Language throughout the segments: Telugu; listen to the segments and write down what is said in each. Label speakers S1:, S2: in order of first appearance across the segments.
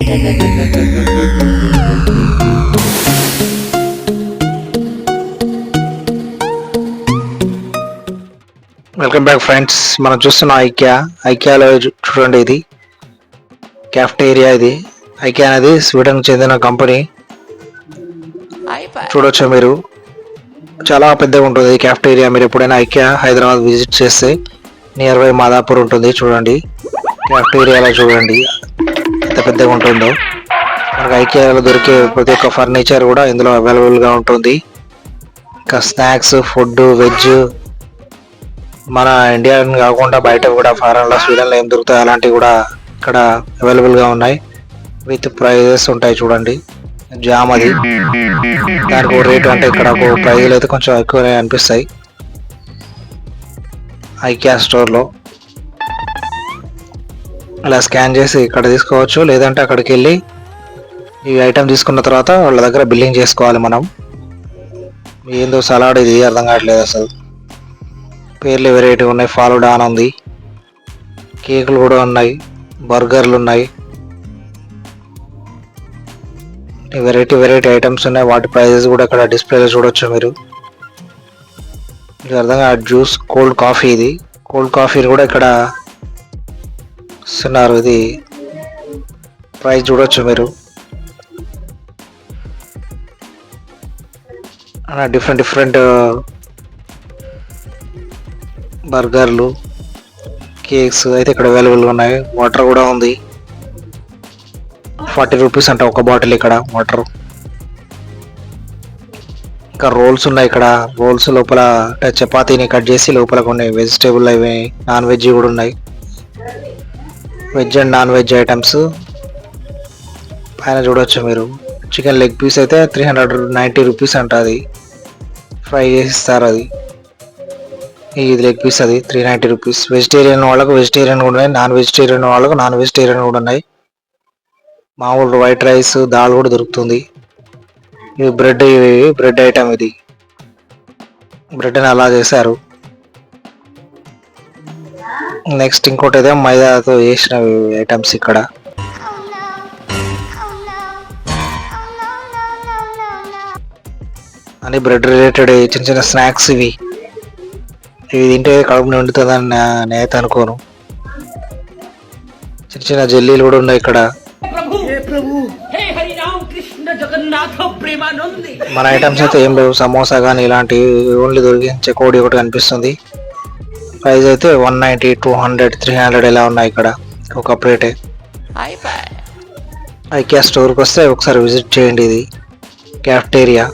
S1: Welcome back friends. మనం చూస్తున్న ఐకియాలో చూడండి, ఇది క్యాఫ్టేరియా. ఇది ఐకియా అనేది స్వీడన్ చెందిన కంపెనీ. చూడొచ్చు మీరు, చాలా పెద్దగా ఉంటుంది ఈ క్యాఫ్టేరియా. మీరు ఎప్పుడైనా ఐకియా హైదరాబాద్ విజిట్ చేస్తే నియర్ బై మాదాపూర్ ఉంటుంది. చూడండి క్యాఫ్టేరియాలో చూడండి ఎంత పెద్దగా ఉంటుందో. మనకు ఐకియాలో దొరికే ప్రతి ఒక్క ఫర్నిచర్ కూడా ఇందులో అవైలబుల్గా ఉంటుంది. ఇంకా స్నాక్స్, ఫుడ్, వెజ్, మన ఇండియన్ కాకుండా బయట కూడా ఫారెన్లో స్వీడన్లో ఏం దొరుకుతాయి అలాంటివి కూడా ఇక్కడ అవైలబుల్గా ఉన్నాయి. విత్ ప్రైజెస్ ఉంటాయి. చూడండి జామ్, అది దానికి ఒక రేటు, అంటే ఇక్కడ ప్రైజులు అయితే కొంచెం ఎక్కువనే అనిపిస్తాయి ఐకియా స్టోర్లో. ఇలా స్కాన్ చేసి ఇక్కడ తీసుకోవచ్చు, లేదంటే అక్కడికి వెళ్ళి ఈ ఐటెం తీసుకున్న తర్వాత వాళ్ళ దగ్గర బిల్లింగ్ చేసుకోవాలి మనం. ఏందో సలాడ్ ఇది, అర్థం కావట్లేదు అసలు. పేర్లు వెరైటీ ఉన్నాయి. ఫాలుడా అని ఉంది, కేకులు కూడా ఉన్నాయి, బర్గర్లు ఉన్నాయి, వెరైటీ ఐటమ్స్ ఉన్నాయి. వాటి ప్రైజెస్ కూడా ఇక్కడ డిస్ప్లేలో చూడొచ్చు మీరు. మీకు అర్థంగా జ్యూస్, కోల్డ్ కాఫీ, ఇది కోల్డ్ కాఫీ కూడా ఇక్కడ ఇస్తున్నారు. ఇది ప్రైస్ చూడొచ్చు మీరు. డిఫరెంట్ బర్గర్లు, కేక్స్ అయితే ఇక్కడ అవైలబుల్గా ఉన్నాయి. వాటర్ కూడా ఉంది. 40 రూపీస్ అంట ఒక బాటిల్ ఇక్కడ వాటర్. ఇంకా రోల్స్ ఉన్నాయి ఇక్కడ. రోల్స్ లోపల చపాతీని కట్ చేసి లోపల కొన్ని వెజిటేబుల్, అవి నాన్ వెజ్ కూడా ఉన్నాయి. Veg and non veg items పైన చూడవచ్చు మీరు. చికెన్ లెగ్ పీస్ అయితే 390 రూపీస్ అంట, అది ఫ్రై చేసి ఇస్తారు. అది ఇది లెగ్ పీస్, అది 390 రూపీస్. వెజిటేరియన్ వాళ్ళకు వెజిటేరియన్ కూడా ఉన్నాయి, నాన్ వెజిటేరియన్ వాళ్ళకు నాన్ వెజిటేరియన్ కూడా ఉన్నాయి. మామూలు వైట్ రైస్, దాల్ కూడా దొరుకుతుంది. ఇది బ్రెడ్ ఐటమ్. ఇది బ్రెడ్ని అలా చేశారు. నెక్స్ట్ ఇంకోటి అయితే మైదాతో చేసిన ఐటమ్స్ ఇక్కడ. అని బ్రెడ్ రిలేటెడ్ చిన్న స్నాక్స్ ఇవి తింటే కడుపు నిండుతుందని నేనైతే అనుకోను. చిన్న జెల్లీలు కూడా ఉన్నాయి ఇక్కడ. మన ఐటమ్స్ అయితే ఏం లేవు, సమోసా కానీ ఇలాంటివి ఓన్లీ దొరికించే కోడి ఒకటి కనిపిస్తుంది. ప్రైస్ అయితే 190, 200, 300 ఇలా ఉన్నాయి ఇక్కడ ఒక ప్లేటే. ఐకియా స్టోర్కి వస్తే ఒకసారి విజిట్ చేయండి. ఇది క్యాఫ్టేరియా.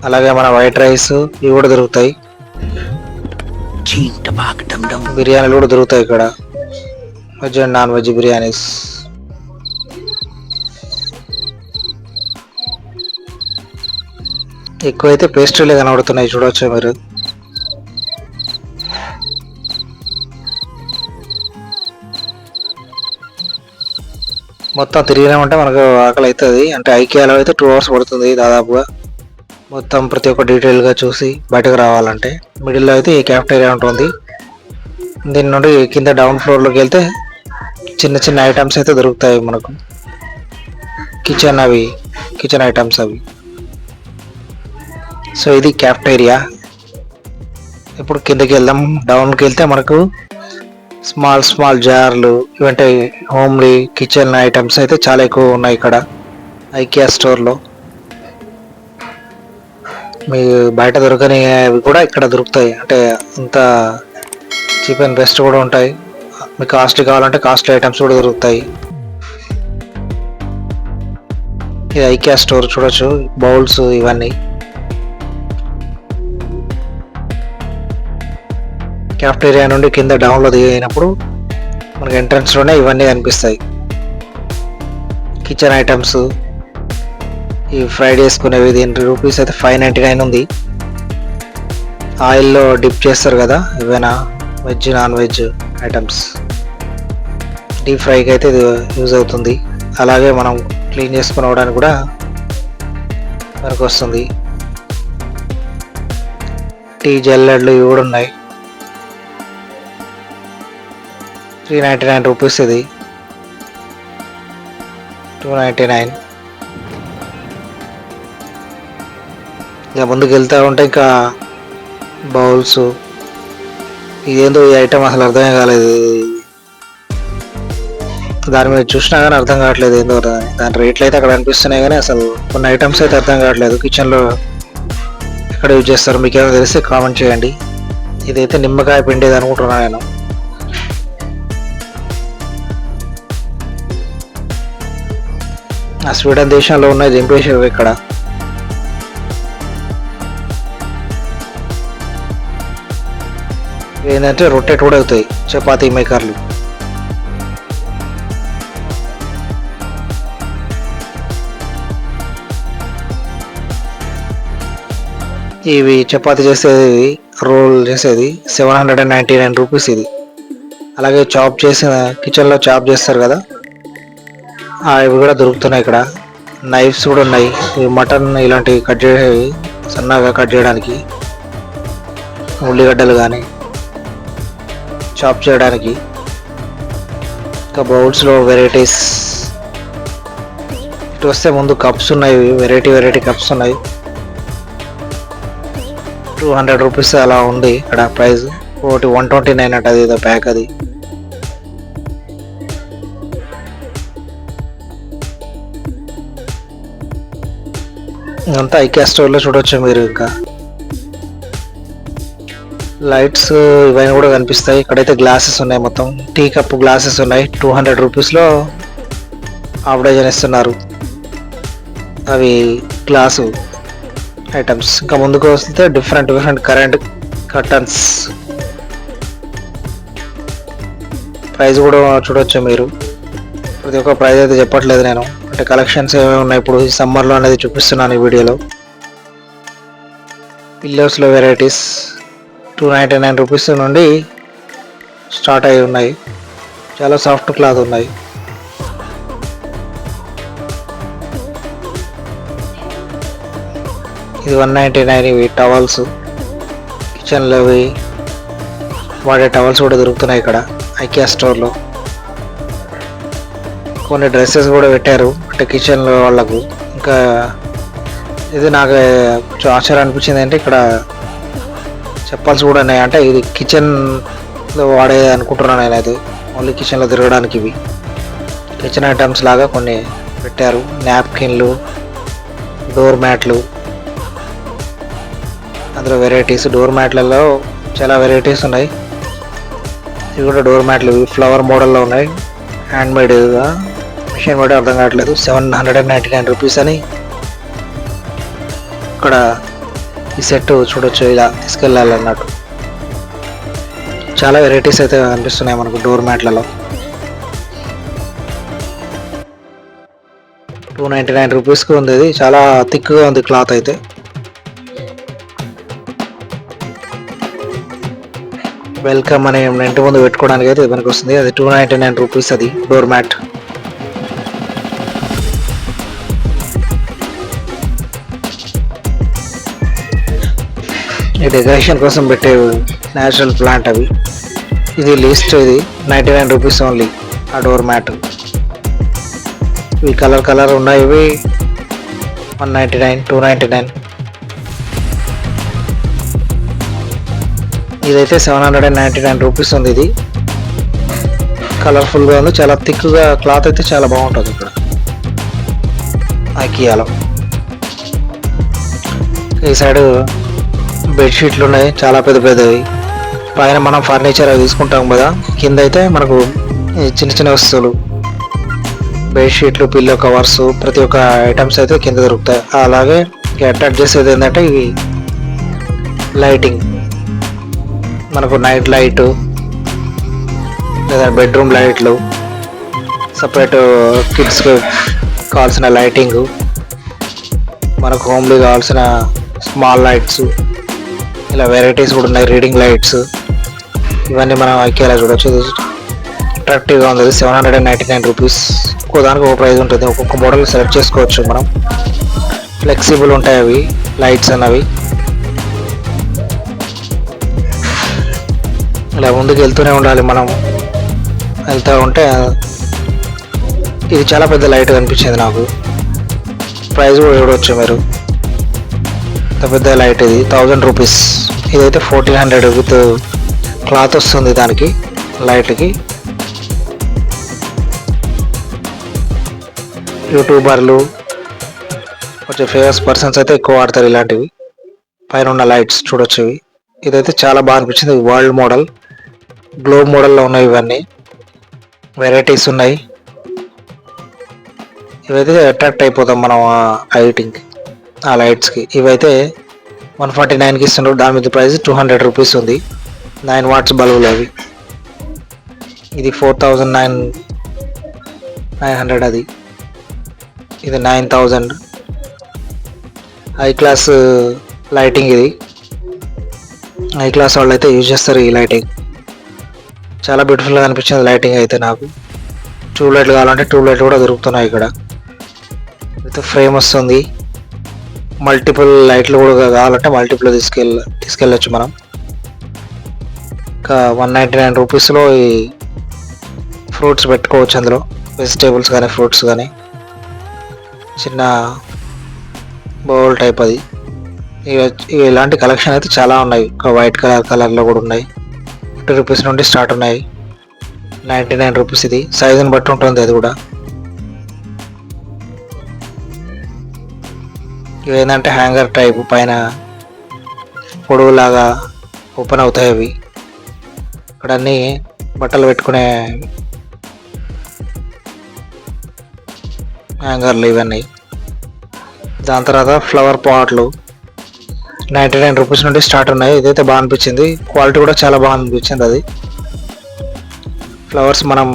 S1: అలాగే మన వైట్ రైస్ ఇవి కూడా దొరుకుతాయి. బిర్యానీలు కూడా దొరుకుతాయి ఇక్కడ, veg and non veg biryanis. ఎక్కువైతే పేస్ట్రీలే కనబడుతున్నాయి, చూడవచ్చు మీరు. మొత్తం తిరిగినామంటే మనకు ఆకలి అవుతుంది. అంటే ఐకియాలో అయితే 2 hours పడుతుంది దాదాపుగా, మొత్తం ప్రతి ఒక్క డీటెయిల్గా చూసి బయటకు రావాలంటే. మిడిల్లో అయితే ఈ క్యాఫ్టేరియా ఉంటుంది. దీని నుండి కింద డౌన్ ఫ్లోర్లోకి వెళ్తే చిన్న ఐటమ్స్ అయితే దొరుకుతాయి మనకు. కిచెన్ ఐటమ్స్ అవి. సో ఇది క్యాఫ్టేరియా. ఇప్పుడు కిందకి వెళ్దాం. డౌన్కి వెళ్తే మనకు స్మాల్ జార్లు, ఇవంటే హోమ్లీ కిచెన్ ఐటమ్స్ అయితే చాలా ఎక్కువ ఉన్నాయి ఇక్కడ ఐకియా స్టోర్లో. మీ బయట దొరకని అవి కూడా ఇక్కడ దొరుకుతాయి. అంటే అంత చీప్ అండ్ బెస్ట్ కూడా ఉంటాయి. మీకు కాస్ట్లీ కావాలంటే కాస్ట్లీ ఐటమ్స్ కూడా దొరుకుతాయి. ఇది ఐకియా స్టోర్ చూడొచ్చు. బౌల్స్ ఇవన్నీ. క్యాఫ్టేరియా నుండి కింద డౌన్లో దిగినప్పుడు మనకి ఎంట్రన్స్లోనే ఇవన్నీ కనిపిస్తాయి. కిచెన్ ఐటమ్స్, ఈ ఫ్రైడ్ చేసుకునేవి. దీని రూపీస్ అయితే 599 ఉంది. ఆయిల్లో డిప్ చేస్తారు కదా, ఏవైనా veg non veg items deep ఫ్రైకి అయితే ఇది యూజ్ అవుతుంది. అలాగే మనం క్లీన్ చేసుకోవడానికి కూడా మనకు వస్తుంది. టీ జల్లెడ్లు ఇవి కూడా ఉన్నాయి. 399 రూపీస్ ఇది. 299. ఇక ముందుకు వెళ్తూ ఉంటే ఇంకా బౌల్స్, ఇదేందో ఈ ఐటమ్ అసలు అర్థమే కాలేదు. దాని మీద చూసినా కానీ అర్థం కావట్లేదు ఏందో. దాని రేట్లు అయితే అక్కడ అనిపిస్తున్నాయి కానీ అసలు కొన్ని ఐటమ్స్ అయితే అర్థం కావట్లేదు. కిచెన్లో ఎక్కడ యూజ్ చేస్తారు మీకు ఏమైనా తెలిస్తే కామెంట్ చేయండి. ఇదైతే నిమ్మకాయ పిండేది అనుకుంటున్నాను నేను. ఆ స్వీడన్ దేశంలో ఉన్నది దింపేసారు ఇక్కడ. ఏంటంటే రొటేట్ కూడా అవుతాయి చపాతీ మేకర్లు. ఇవి చపాతీ చేసేది, రోల్ చేసేది 799 రూపీస్ ఇది. అలాగే చాప్ చేసిన కిచెన్లో చాప్ చేస్తారు కదా, ఇవి కూడా దొరుకుతున్నాయి ఇక్కడ. నైఫ్స్ కూడా ఉన్నాయి. ఇవి మటన్ ఇలాంటివి కట్ చేసేవి, సన్నగా కట్ చేయడానికి, ఉల్లిగడ్డలు కానీ చాప్ చేయడానికి. ఇంకా బౌల్స్లో వెరైటీస్. ఇటు వస్తే ముందు కప్స్ ఉన్నాయి, వెరైటీ కప్స్ ఉన్నాయి. 200 రూపీస్ అలా ఉంది ఇక్కడ ప్రైస్. ఒకటి 129 అట, అది ఏదో ప్యాక్ అది. ఇదంతా ఐకియా స్టోర్లో చూడొచ్చు మీరు. ఇంకా లైట్స్ ఇవన్నీ కూడా కనిపిస్తాయి. ఇక్కడైతే గ్లాసెస్ ఉన్నాయి, మొత్తం టీ కప్ గ్లాసెస్ ఉన్నాయి. 200 రూపీస్లో హాఫ్ డజన్ ఇస్తున్నారు అవి గ్లాసు ఐటమ్స్. ఇంకా ముందుకు వస్తే డిఫరెంట్ కరెంట్ కర్టన్స్ ప్రైస్ కూడా చూడొచ్చు మీరు. ప్రతి ఒక్క ప్రైస్ అయితే చెప్పట్లేదు నేను, అంటే కలెక్షన్స్ ఏమేమి ఉన్నాయి ఇప్పుడు ఈ సమ్మర్లో అనేది చూపిస్తున్నాను ఈ వీడియోలో. పిల్లోస్లో వెరైటీస్ 299 రూపీస్ నుండి స్టార్ట్ అయి ఉన్నాయి. చాలా సాఫ్ట్ క్లాత్ ఉన్నాయి. ఇది 199. ఇవి టవల్స్, కిచెన్లో వాడే టవల్స్ కూడా దొరుకుతున్నాయి ఇక్కడ ఐకియా స్టోర్లో. కొన్ని డ్రెస్సెస్ కూడా పెట్టారు అంటే కిచెన్లో వాళ్ళకు. ఇంకా ఇది నాకు కొంచెం ఆశ్చర్యం అనిపించింది అంటే ఇక్కడ చెప్పల్స్ కూడా ఉన్నాయి. అంటే ఇది కిచెన్లో వాడేది అనుకుంటున్నాను నేనైతే, ఓన్లీ కిచెన్లో తిరగడానికి. ఇవి కిచెన్ ఐటమ్స్ లాగా కొన్ని పెట్టారు. నాప్కిన్లు, డోర్ మ్యాట్లు, అందులో వెరైటీస్. డోర్ మ్యాట్లలో చాలా వెరైటీస్ ఉన్నాయి. ఇవి కూడా డోర్ మ్యాట్లు ఫ్లవర్ మోడల్లో ఉన్నాయి. హ్యాండ్ మేడ్గా, మిషన్ మేడ్ అర్థం కావట్లేదు. 799 రూపీస్ అని ఇక్కడ ఈ సెట్ చూడొచ్చు. ఇలా తీసుకెళ్ళాలి అన్నట్టు చాలా వెరైటీస్ అయితే కనిపిస్తున్నాయి మనకు డోర్ మ్యాట్లలో. 299 రూపీస్కి ఉంది. ఇది చాలా థిక్గా ఉంది క్లాత్ అయితే. వెల్కమ్ అని ఇంటి ముందు పెట్టుకోవడానికి అయితే మనకు వస్తుంది. అది 299 రూపీస్ అది డోర్ మ్యాట్. ఈ డెకరేషన్ కోసం పెట్టే న్యాచురల్ ప్లాంట్ అవి. ఇది లిస్ట్, ఇది 99 రూపీస్ ఓన్లీ ఆ డోర్ మ్యాట్. ఇవి కలర్ ఉన్నాయి. ఇవి 199, 299. ఇదైతే 799 రూపీస్ ఉంది. ఇది కలర్ఫుల్గా ఉంది, చాలా థిక్గా క్లాత్ అయితే చాలా బాగుంటుంది ఇక్కడ ఐకియాలో. ఈ సైడ్ బెడ్షీట్లు ఉన్నాయి చాలా పెద్దవి. పైన మనం ఫర్నిచర్ అవి తీసుకుంటాం కదా, కింద అయితే మనకు చిన్న వస్తువులు, బెడ్షీట్లు, పిల్లో కవర్స్, ప్రతి ఒక్క ఐటమ్స్ అయితే కింద దొరుకుతాయి. అలాగే అట్రాక్ట్ చేసేది ఏంటంటే ఇవి లైటింగ్, మనకు నైట్ లైట్ లేదా బెడ్రూమ్ లైట్లు, సపరేట్ కిడ్స్కి కావాల్సిన లైటింగ్, మనకు హోమ్లీ కావాల్సిన స్మాల్ లైట్స్, ఇలా వెరైటీస్ కూడా ఉన్నాయి. రీడింగ్ లైట్స్, ఇవన్నీ మనం ఐకియాలో చూడవచ్చు. అట్రాక్టివ్గా ఉంది. 799 రూపీస్. ఒక్కో దానికి ఒక ప్రైస్ ఉంటుంది. ఒక్కొక్క మోడల్ సెలెక్ట్ చేసుకోవచ్చు మనం. ఫ్లెక్సిబుల్ ఉంటాయి అవి లైట్స్ అన్నవి. ఇలా ముందుకు వెళ్తూనే ఉండాలి మనం. వెళ్తూ ఉంటే ఇది చాలా పెద్ద లైట్ కనిపించింది నాకు. ప్రైస్ కూడా చూడవచ్చు మీరు, ఇంత పెద్ద లైట్ ఇది 1000 రూపీస్. ఇదైతే 1400 విత్ క్లాత్ వస్తుంది దానికి లైట్కి. యూట్యూబర్లు కొంచెం ఫేమస్ పర్సన్స్ అయితే ఎక్కువ వాడతారు ఇలాంటివి. పైన ఉన్న లైట్స్ చూడొచ్చు ఇవి. ఇదైతే చాలా బాగా అనిపించింది. వరల్డ్ మోడల్, గ్లోబ్ మోడల్లో ఉన్నాయి. ఇవన్నీ వెరైటీస్ ఉన్నాయి. ఇవైతే అట్రాక్ట్ అయిపోతాం మనం లైటింగ్, ఆ లైట్స్కి. ఇవైతే 149కి ఇస్తున్నారు. దాని మీద ప్రైస్ 200 రూపీస్ ఉంది. 9 వాట్స్ బల్బులు అవి. ఇది 4900 అది. ఇది 9000. హై క్లాస్ లైటింగ్ ఇది. హై క్లాస్ వాళ్ళు అయితే యూజ్ చేస్తారు ఈ లైటింగ్. చాలా బ్యూటిఫుల్గా అనిపించింది లైటింగ్ అయితే నాకు. ట్యూబ్ లైట్లు కావాలంటే ట్యూబ్ లైట్లు కూడా దొరుకుతున్నాయి ఇక్కడ. అయితే ఫ్రేమ్ వస్తుంది. మల్టిపుల్ లైట్లు కూడా కావాలంటే మల్టిపుల్ తీసుకెళ్ళచ్చు మనం. ఇంకా 199 రూపీస్లో ఈ ఫ్రూట్స్ పెట్టుకోవచ్చు అందులో, వెజిటేబుల్స్ కానీ ఫ్రూట్స్ కానీ. చిన్న బౌల్ టైప్ అది. ఇలాంటి కలెక్షన్ అయితే చాలా ఉన్నాయి. ఒక వైట్ కలర్లో కూడా ఉన్నాయి. 50 రూపీస్ నుండి స్టార్ట్ ఉన్నాయి. 99 రూపీస్. ఇది సైజుని బట్టి ఉంటుంది అది కూడా. ఇవేంటంటే హ్యాంగర్ టైప్, పైన పొడవులాగా ఓపెన్ అవుతాయి అవి. ఇక్కడ అన్నీ బట్టలు పెట్టుకునే హ్యాంగర్లు ఇవన్నీ. దాని తర్వాత ఫ్లవర్ పాట్లు 99 రూపీస్ నుండి స్టార్ట్ ఉన్నాయి. ఇదైతే బాగా అనిపించింది. క్వాలిటీ కూడా చాలా బాగా అనిపించింది. అది ఫ్లవర్స్ మనం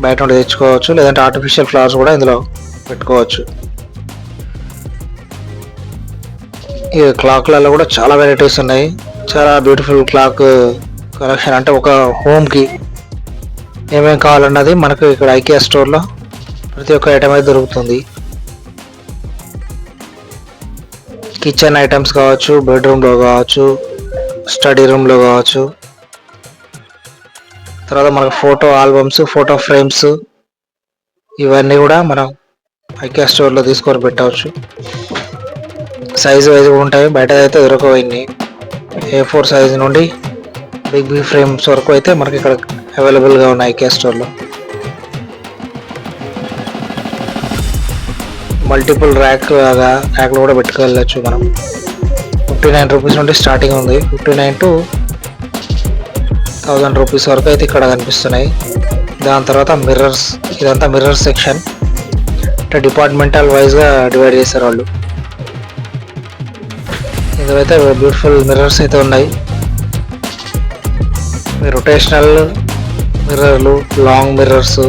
S1: బయట నుండి తెచ్చుకోవచ్చు, లేదంటే ఆర్టిఫిషియల్ ఫ్లవర్స్ కూడా ఇందులో పెట్టుకోవచ్చు. ఈ క్లాక్లలో కూడా చాలా వెరైటీస్ ఉన్నాయి. చాలా బ్యూటిఫుల్ క్లాక్ కలెక్షన్. అంటే ఒక హోమ్కి ఏమేమి కావాలన్నది మనకు ఇక్కడ ఐకియా స్టోర్లో ప్రతి ఒక్క ఐటమ్ అయితే దొరుకుతుంది. కిచెన్ ఐటమ్స్ కావచ్చు, బెడ్రూమ్లో కావచ్చు, స్టడీ రూమ్లో కావచ్చు. తర్వాత మనకు ఫోటో ఆల్బమ్స్, ఫోటో ఫ్రేమ్స్, ఇవన్నీ కూడా మనం ఐకియా స్టోర్లో తీసుకొని పెట్టవచ్చు. సైజు వైజ్ కూడా ఉంటాయి. బయట అయితే దొరకవన్నీ. A4 సైజ్ నుండి బిగ్ ఫ్రేమ్స్ వరకు అయితే మనకి ఇక్కడ అవైలబుల్గా ఉన్నాయి ఐకియా స్టోర్లో. మల్టిపుల్ ర్యాక్లు కూడా పెట్టుకెళ్ళచ్చు మనం. 59 రూపీస్ నుండి స్టార్టింగ్ ఉంది. 59 to 1000 రూపీస్ వరకు అయితే ఇక్కడ కనిపిస్తున్నాయి. దాని తర్వాత మిర్రర్స్. ఇదంతా మిర్రర్ సెక్షన్. అంటే డిపార్ట్మెంటల్ వైజ్గా డివైడ్ చేస్తారు వాళ్ళు. ఇందులో అయితే బ్యూటిఫుల్ మిర్రర్స్ అయితే ఉన్నాయి. రొటేషనల్ మిర్రర్లు, లాంగ్ మిర్రర్స్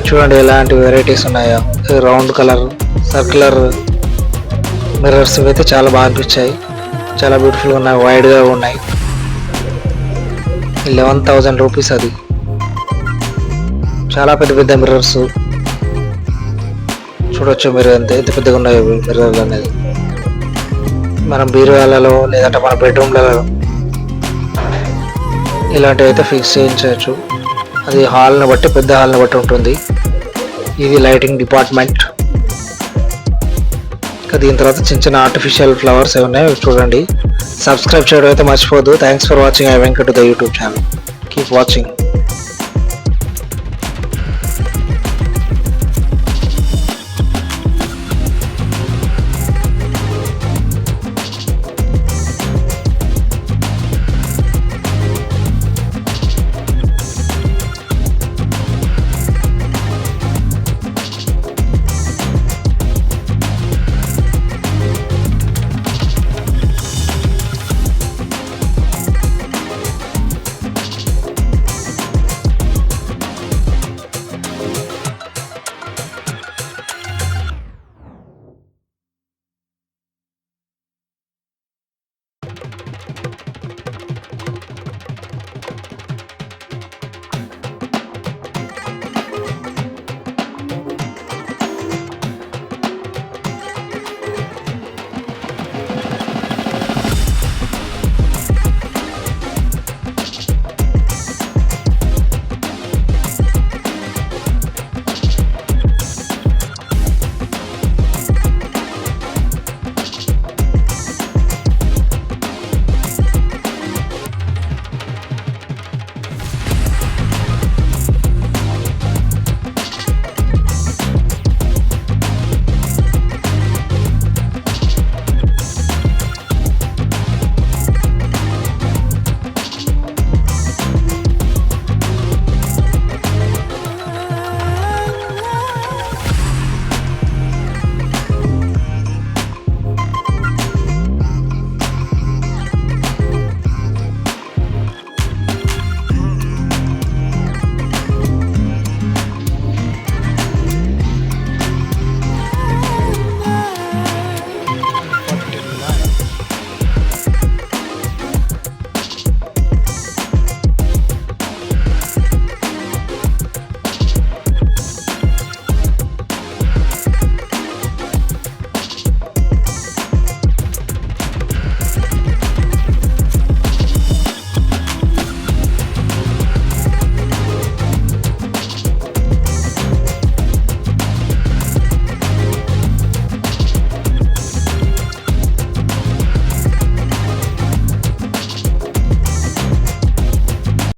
S1: చూడండి ఎలాంటి వెరైటీస్ ఉన్నాయో. రౌండ్ కలర్, సర్క్యులర్ మిర్రర్స్ అయితే చాలా బాగా అనిపించాయి. చాలా బ్యూటిఫుల్గా ఉన్నాయి, వైడ్గా ఉన్నాయి. 11,000 రూపీస్ అది. చాలా పెద్ద పెద్ద మిర్రర్స్ చూడొచ్చు మీరు. ఎంత పెద్దగా ఉన్నాయి మిర్రర్లు అనేది. మనం బీరువాలలో లేదంటే మన బెడ్రూమ్లలో ఇలాంటివి అయితే ఫిక్స్ చేయించవచ్చు. అది హాల్ని బట్టి, పెద్ద హాల్ని బట్టి ఉంటుంది. ఇది లైటింగ్ డిపార్ట్మెంట్. దీని తర్వాత చిన్న చిన్న ఆర్టిఫిషియల్ ఫ్లవర్స్ ఏమి ఉన్నాయి చూడండి. సబ్స్క్రైబ్ చేయడం అయితే మర్చిపోద్దు. Thanks for watching. I Venkat the YouTube channel. Keep watching.